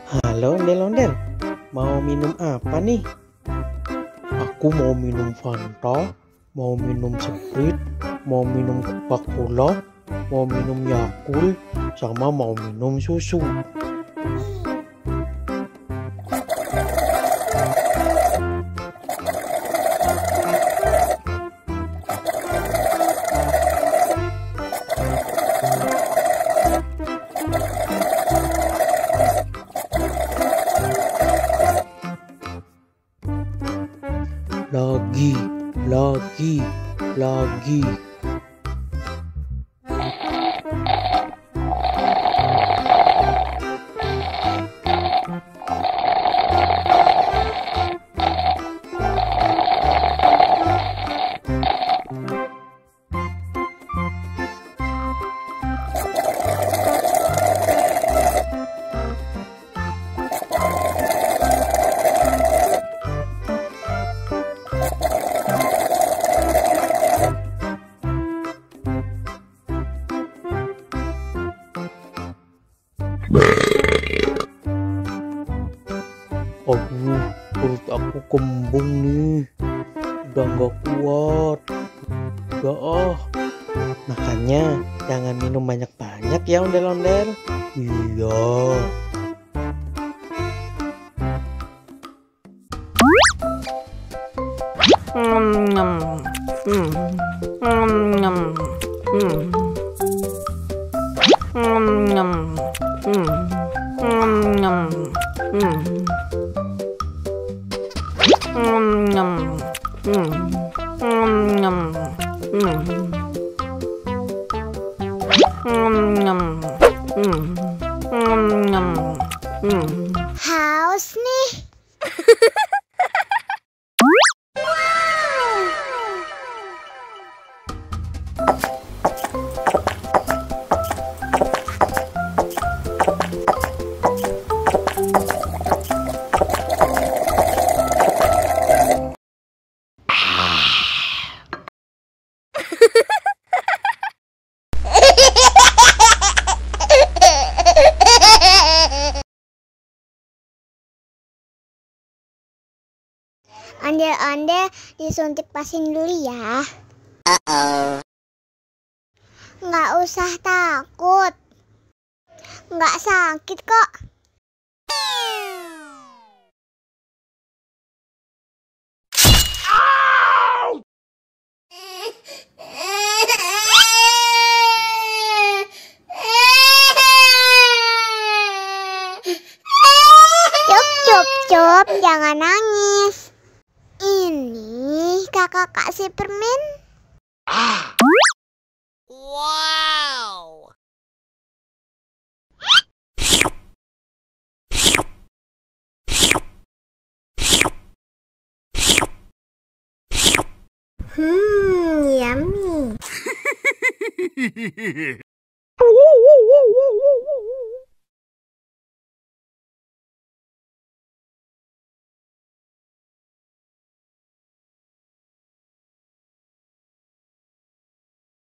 Halo ondel-ondel, mau minum apa nih? Aku mau minum Fanta, mau minum Sprite, mau minum Coca-Cola, mau minum Yakult, sama mau minum susu. Lagi, lagi, lagi. Aduh, perut aku kembung nih. Udah nggak kuat. Udah makanya jangan minum banyak-banyak ya ondel-ondel. Iya. Haus nih. Ondel-ondel disuntik vaksin dulu ya. Nggak usah takut. Nggak sakit kok. Cup, jangan nangis. Ini kakak kasih permen. Wow. Yummy.